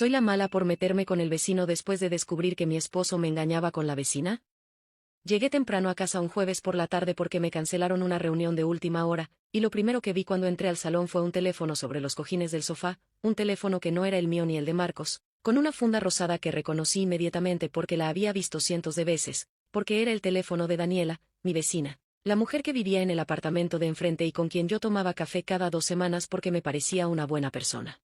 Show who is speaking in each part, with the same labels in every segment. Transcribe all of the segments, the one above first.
Speaker 1: ¿Soy la mala por meterme con el vecino después de descubrir que mi esposo me engañaba con la vecina? Llegué temprano a casa un jueves por la tarde porque me cancelaron una reunión de última hora, y lo primero que vi cuando entré al salón fue un teléfono sobre los cojines del sofá, un teléfono que no era el mío ni el de Marcos, con una funda rosada que reconocí inmediatamente porque la había visto cientos de veces, porque era el teléfono de Daniela, mi vecina, la mujer que vivía en el apartamento de enfrente y con quien yo tomaba café cada 2 semanas porque me parecía una buena persona.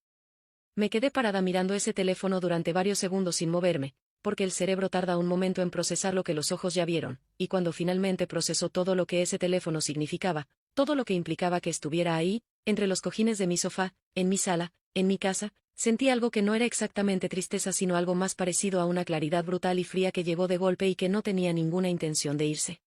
Speaker 1: Me quedé parada mirando ese teléfono durante varios segundos sin moverme, porque el cerebro tarda un momento en procesar lo que los ojos ya vieron, y cuando finalmente procesó todo lo que ese teléfono significaba, todo lo que implicaba que estuviera ahí, entre los cojines de mi sofá, en mi sala, en mi casa, sentí algo que no era exactamente tristeza sino algo más parecido a una claridad brutal y fría que llegó de golpe y que no tenía ninguna intención de irse.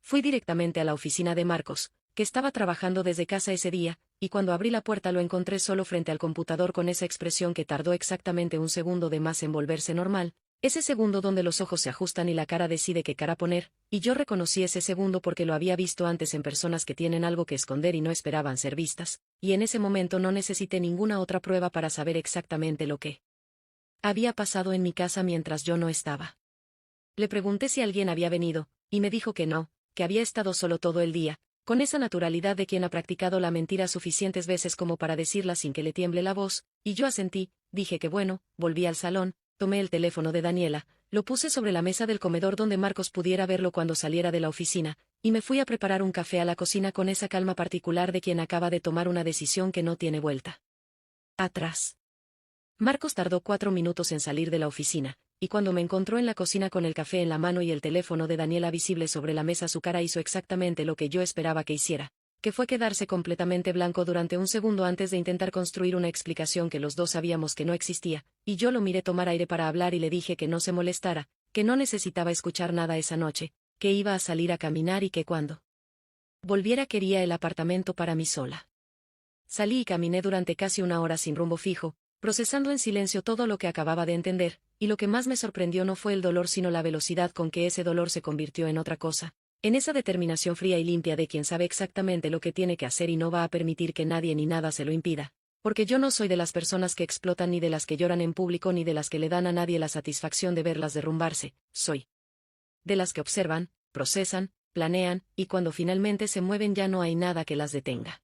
Speaker 1: Fui directamente a la oficina de Marcos, que estaba trabajando desde casa ese día, y cuando abrí la puerta lo encontré solo frente al computador con esa expresión que tardó exactamente un segundo de más en volverse normal, ese segundo donde los ojos se ajustan y la cara decide qué cara poner, y yo reconocí ese segundo porque lo había visto antes en personas que tienen algo que esconder y no esperaban ser vistas, y en ese momento no necesité ninguna otra prueba para saber exactamente lo que había pasado en mi casa mientras yo no estaba. Le pregunté si alguien había venido, y me dijo que no, que había estado solo todo el día, con esa naturalidad de quien ha practicado la mentira suficientes veces como para decirla sin que le tiemble la voz, y yo asentí, dije que bueno, volví al salón, tomé el teléfono de Daniela, lo puse sobre la mesa del comedor donde Marcos pudiera verlo cuando saliera de la oficina, y me fui a preparar un café a la cocina con esa calma particular de quien acaba de tomar una decisión que no tiene vuelta atrás. Marcos tardó 4 minutos en salir de la oficina, y cuando me encontró en la cocina con el café en la mano y el teléfono de Daniela visible sobre la mesa su cara hizo exactamente lo que yo esperaba que hiciera, que fue quedarse completamente blanco durante un segundo antes de intentar construir una explicación que los dos sabíamos que no existía, y yo lo miré tomar aire para hablar y le dije que no se molestara, que no necesitaba escuchar nada esa noche, que iba a salir a caminar y que cuando volviera quería el apartamento para mí sola. Salí y caminé durante casi una hora sin rumbo fijo, procesando en silencio todo lo que acababa de entender, y lo que más me sorprendió no fue el dolor sino la velocidad con que ese dolor se convirtió en otra cosa, en esa determinación fría y limpia de quien sabe exactamente lo que tiene que hacer y no va a permitir que nadie ni nada se lo impida, porque yo no soy de las personas que explotan ni de las que lloran en público ni de las que le dan a nadie la satisfacción de verlas derrumbarse, soy de las que observan, procesan, planean, y cuando finalmente se mueven ya no hay nada que las detenga.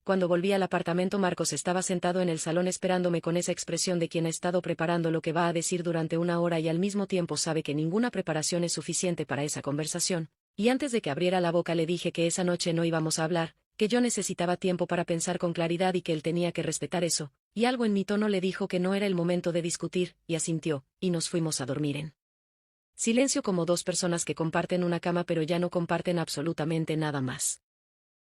Speaker 1: Cuando volví al apartamento Marcos estaba sentado en el salón esperándome con esa expresión de quien ha estado preparando lo que va a decir durante una hora y al mismo tiempo sabe que ninguna preparación es suficiente para esa conversación, y antes de que abriera la boca le dije que esa noche no íbamos a hablar, que yo necesitaba tiempo para pensar con claridad y que él tenía que respetar eso, y algo en mi tono le dijo que no era el momento de discutir, y asintió, y nos fuimos a dormir en silencio como dos personas que comparten una cama pero ya no comparten absolutamente nada más.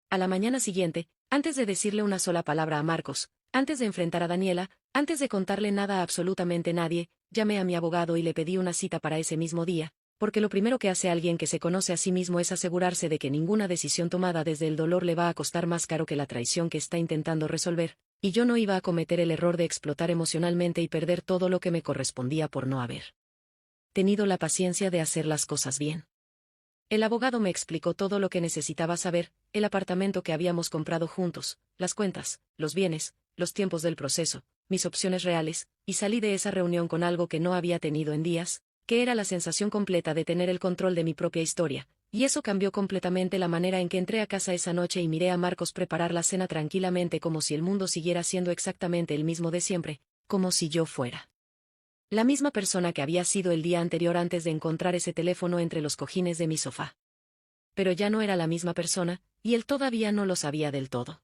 Speaker 1: A la mañana siguiente, antes de decirle una sola palabra a Marcos, antes de enfrentar a Daniela, antes de contarle nada a absolutamente nadie, llamé a mi abogado y le pedí una cita para ese mismo día, porque lo primero que hace alguien que se conoce a sí mismo es asegurarse de que ninguna decisión tomada desde el dolor le va a costar más caro que la traición que está intentando resolver, y yo no iba a cometer el error de explotar emocionalmente y perder todo lo que me correspondía por no haber tenido la paciencia de hacer las cosas bien. El abogado me explicó todo lo que necesitaba saber, el apartamento que habíamos comprado juntos, las cuentas, los bienes, los tiempos del proceso, mis opciones reales, y salí de esa reunión con algo que no había tenido en días, que era la sensación completa de tener el control de mi propia historia, y eso cambió completamente la manera en que entré a casa esa noche y miré a Marcos preparar la cena tranquilamente como si el mundo siguiera siendo exactamente el mismo de siempre, como si yo fuera la misma persona que había sido el día anterior antes de encontrar ese teléfono entre los cojines de mi sofá. Pero ya no era la misma persona, y él todavía no lo sabía del todo.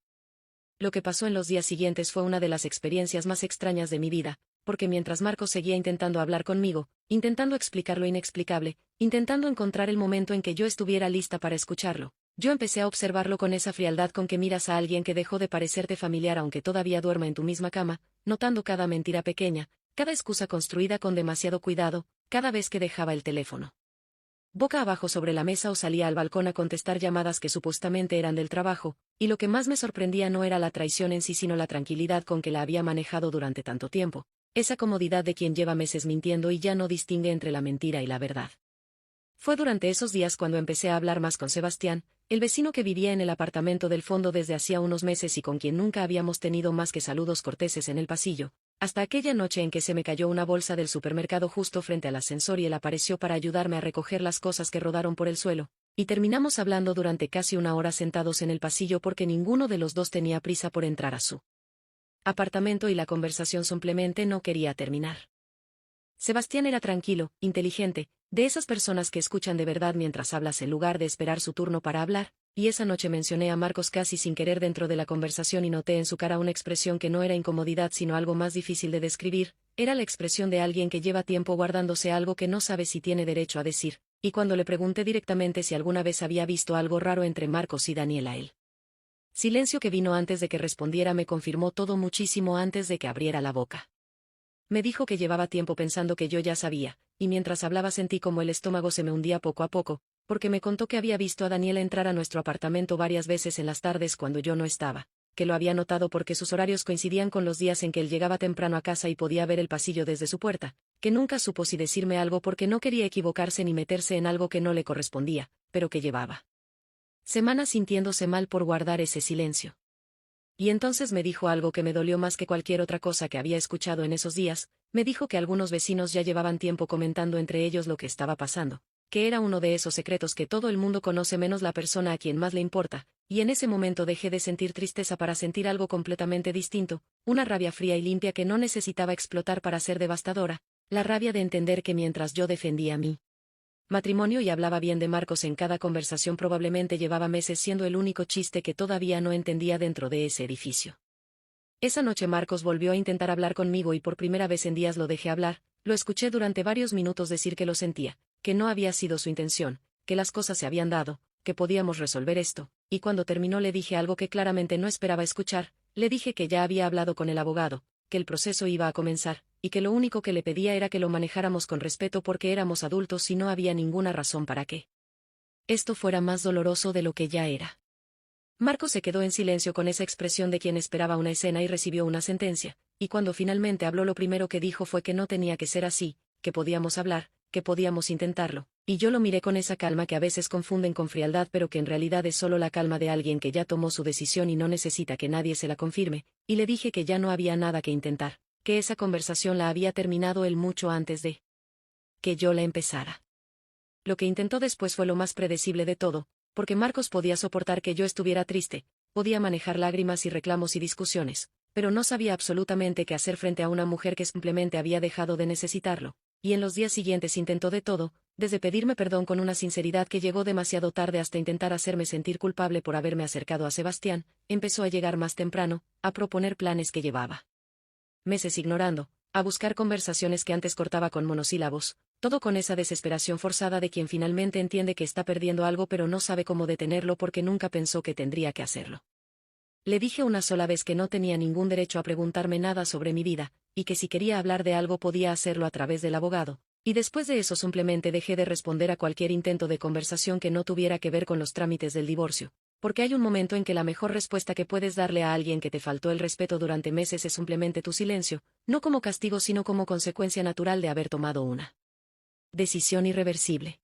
Speaker 1: Lo que pasó en los días siguientes fue una de las experiencias más extrañas de mi vida, porque mientras Marcos seguía intentando hablar conmigo, intentando explicar lo inexplicable, intentando encontrar el momento en que yo estuviera lista para escucharlo, yo empecé a observarlo con esa frialdad con que miras a alguien que dejó de parecerte familiar aunque todavía duerma en tu misma cama, notando cada mentira pequeña, cada excusa construida con demasiado cuidado, cada vez que dejaba el teléfono boca abajo sobre la mesa o salía al balcón a contestar llamadas que supuestamente eran del trabajo, y lo que más me sorprendía no era la traición en sí sino la tranquilidad con que la había manejado durante tanto tiempo, esa comodidad de quien lleva meses mintiendo y ya no distingue entre la mentira y la verdad. Fue durante esos días cuando empecé a hablar más con Sebastián, el vecino que vivía en el apartamento del fondo desde hacía unos meses y con quien nunca habíamos tenido más que saludos corteses en el pasillo, Hasta aquella noche en que se me cayó una bolsa del supermercado justo frente al ascensor y él apareció para ayudarme a recoger las cosas que rodaron por el suelo, y terminamos hablando durante casi una hora sentados en el pasillo porque ninguno de los dos tenía prisa por entrar a su apartamento y la conversación simplemente no quería terminar. Sebastián era tranquilo, inteligente, de esas personas que escuchan de verdad mientras hablas en lugar de esperar su turno para hablar, y esa noche mencioné a Marcos casi sin querer dentro de la conversación y noté en su cara una expresión que no era incomodidad sino algo más difícil de describir, era la expresión de alguien que lleva tiempo guardándose algo que no sabe si tiene derecho a decir, y cuando le pregunté directamente si alguna vez había visto algo raro entre Marcos y Daniela el silencio que vino antes de que respondiera me confirmó todo muchísimo antes de que abriera la boca. Me dijo que llevaba tiempo pensando que yo ya sabía, y mientras hablaba sentí como el estómago se me hundía poco a poco, porque me contó que había visto a Daniela entrar a nuestro apartamento varias veces en las tardes cuando yo no estaba, que lo había notado porque sus horarios coincidían con los días en que él llegaba temprano a casa y podía ver el pasillo desde su puerta, que nunca supo si decirme algo porque no quería equivocarse ni meterse en algo que no le correspondía, pero que llevaba semanas sintiéndose mal por guardar ese silencio. Y entonces me dijo algo que me dolió más que cualquier otra cosa que había escuchado en esos días, me dijo que algunos vecinos ya llevaban tiempo comentando entre ellos lo que estaba pasando, que era uno de esos secretos que todo el mundo conoce menos la persona a quien más le importa, y en ese momento dejé de sentir tristeza para sentir algo completamente distinto, una rabia fría y limpia que no necesitaba explotar para ser devastadora, la rabia de entender que mientras yo defendía mi matrimonio y hablaba bien de Marcos en cada conversación probablemente llevaba meses siendo el único chiste que todavía no entendía dentro de ese edificio. Esa noche Marcos volvió a intentar hablar conmigo y por primera vez en días lo dejé hablar, lo escuché durante varios minutos decir que lo sentía, que no había sido su intención, que las cosas se habían dado, que podíamos resolver esto, y cuando terminó le dije algo que claramente no esperaba escuchar, le dije que ya había hablado con el abogado, que el proceso iba a comenzar, y que lo único que le pedía era que lo manejáramos con respeto porque éramos adultos y no había ninguna razón para que esto fuera más doloroso de lo que ya era. Marco se quedó en silencio con esa expresión de quien esperaba una escena y recibió una sentencia, y cuando finalmente habló lo primero que dijo fue que no tenía que ser así, que podíamos hablar, que podíamos intentarlo, y yo lo miré con esa calma que a veces confunden con frialdad pero que en realidad es solo la calma de alguien que ya tomó su decisión y no necesita que nadie se la confirme, y le dije que ya no había nada que intentar, que esa conversación la había terminado él mucho antes de que yo la empezara. Lo que intentó después fue lo más predecible de todo, porque Marcos podía soportar que yo estuviera triste, podía manejar lágrimas y reclamos y discusiones, pero no sabía absolutamente qué hacer frente a una mujer que simplemente había dejado de necesitarlo, y en los días siguientes intentó de todo, desde pedirme perdón con una sinceridad que llegó demasiado tarde hasta intentar hacerme sentir culpable por haberme acercado a Sebastián, empezó a llegar más temprano, a proponer planes que llevaba meses ignorando, a buscar conversaciones que antes cortaba con monosílabos, todo con esa desesperación forzada de quien finalmente entiende que está perdiendo algo pero no sabe cómo detenerlo porque nunca pensó que tendría que hacerlo. Le dije una sola vez que no tenía ningún derecho a preguntarme nada sobre mi vida, y que si quería hablar de algo podía hacerlo a través del abogado, y después de eso simplemente dejé de responder a cualquier intento de conversación que no tuviera que ver con los trámites del divorcio, porque hay un momento en que la mejor respuesta que puedes darle a alguien que te faltó el respeto durante meses es simplemente tu silencio, no como castigo sino como consecuencia natural de haber tomado una decisión irreversible.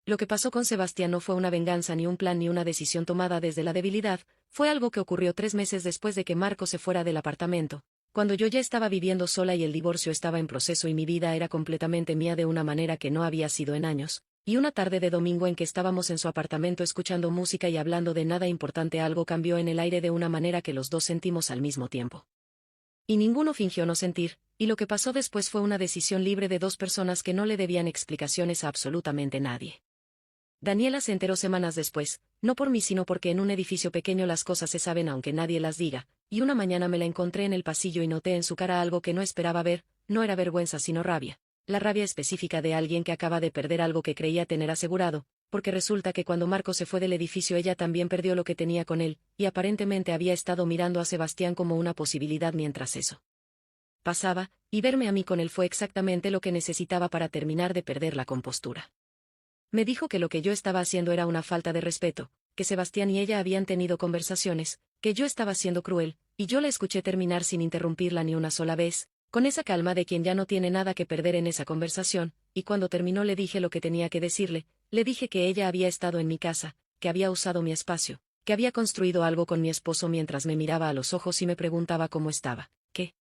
Speaker 1: Lo que pasó con Sebastián no fue una venganza ni un plan ni una decisión tomada desde la debilidad, fue algo que ocurrió 3 meses después de que Marco se fuera del apartamento, cuando yo ya estaba viviendo sola y el divorcio estaba en proceso y mi vida era completamente mía de una manera que no había sido en años, y una tarde de domingo en que estábamos en su apartamento escuchando música y hablando de nada importante algo cambió en el aire de una manera que los dos sentimos al mismo tiempo. Y ninguno fingió no sentir, y lo que pasó después fue una decisión libre de dos personas que no le debían explicaciones a absolutamente nadie. Daniela se enteró semanas después, no por mí sino porque en un edificio pequeño las cosas se saben aunque nadie las diga, y una mañana me la encontré en el pasillo y noté en su cara algo que no esperaba ver, no era vergüenza sino rabia, la rabia específica de alguien que acaba de perder algo que creía tener asegurado, porque resulta que cuando Marco se fue del edificio ella también perdió lo que tenía con él, y aparentemente había estado mirando a Sebastián como una posibilidad mientras eso pasaba, y verme a mí con él fue exactamente lo que necesitaba para terminar de perder la compostura. Me dijo que lo que yo estaba haciendo era una falta de respeto, que Sebastián y ella habían tenido conversaciones, que yo estaba siendo cruel, y yo la escuché terminar sin interrumpirla ni una sola vez, con esa calma de quien ya no tiene nada que perder en esa conversación, y cuando terminó le dije lo que tenía que decirle, le dije que ella había estado en mi casa, que había usado mi espacio, que había construido algo con mi esposo mientras me miraba a los ojos y me preguntaba cómo estaba, que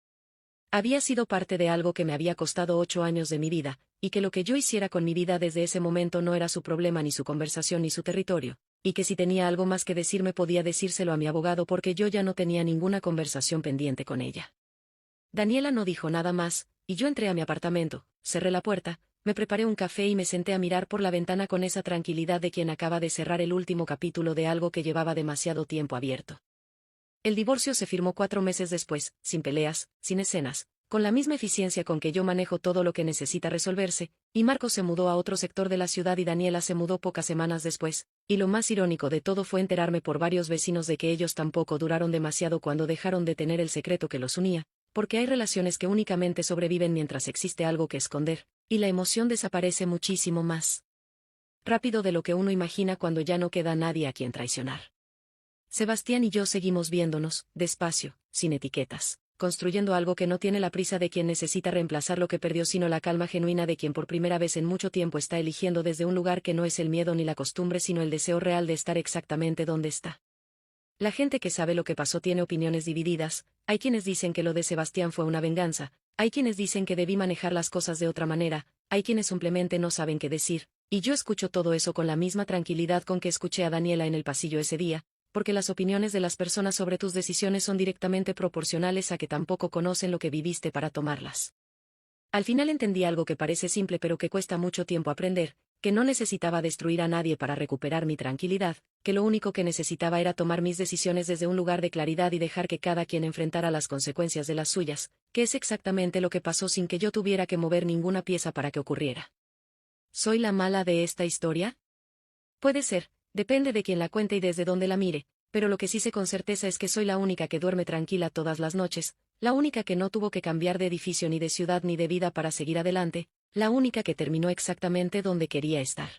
Speaker 1: Había sido parte de algo que me había costado 8 años de mi vida, y que lo que yo hiciera con mi vida desde ese momento no era su problema ni su conversación ni su territorio, y que si tenía algo más que decirme podía decírselo a mi abogado porque yo ya no tenía ninguna conversación pendiente con ella. Daniela no dijo nada más, y yo entré a mi apartamento, cerré la puerta, me preparé un café y me senté a mirar por la ventana con esa tranquilidad de quien acaba de cerrar el último capítulo de algo que llevaba demasiado tiempo abierto. El divorcio se firmó 4 meses después, sin peleas, sin escenas, con la misma eficiencia con que yo manejo todo lo que necesita resolverse, y Marco se mudó a otro sector de la ciudad y Daniela se mudó pocas semanas después, y lo más irónico de todo fue enterarme por varios vecinos de que ellos tampoco duraron demasiado cuando dejaron de tener el secreto que los unía, porque hay relaciones que únicamente sobreviven mientras existe algo que esconder, y la emoción desaparece muchísimo más rápido de lo que uno imagina cuando ya no queda nadie a quien traicionar. Sebastián y yo seguimos viéndonos, despacio, sin etiquetas, construyendo algo que no tiene la prisa de quien necesita reemplazar lo que perdió sino la calma genuina de quien por primera vez en mucho tiempo está eligiendo desde un lugar que no es el miedo ni la costumbre sino el deseo real de estar exactamente donde está. La gente que sabe lo que pasó tiene opiniones divididas, hay quienes dicen que lo de Sebastián fue una venganza, hay quienes dicen que debí manejar las cosas de otra manera, hay quienes simplemente no saben qué decir, y yo escucho todo eso con la misma tranquilidad con que escuché a Daniela en el pasillo ese día, porque las opiniones de las personas sobre tus decisiones son directamente proporcionales a que tampoco conocen lo que viviste para tomarlas. Al final entendí algo que parece simple pero que cuesta mucho tiempo aprender, que no necesitaba destruir a nadie para recuperar mi tranquilidad, que lo único que necesitaba era tomar mis decisiones desde un lugar de claridad y dejar que cada quien enfrentara las consecuencias de las suyas, que es exactamente lo que pasó sin que yo tuviera que mover ninguna pieza para que ocurriera. ¿Soy la mala de esta historia? Puede ser, depende de quién la cuente y desde dónde la mire, pero lo que sí sé con certeza es que soy la única que duerme tranquila todas las noches, la única que no tuvo que cambiar de edificio ni de ciudad ni de vida para seguir adelante, la única que terminó exactamente donde quería estar.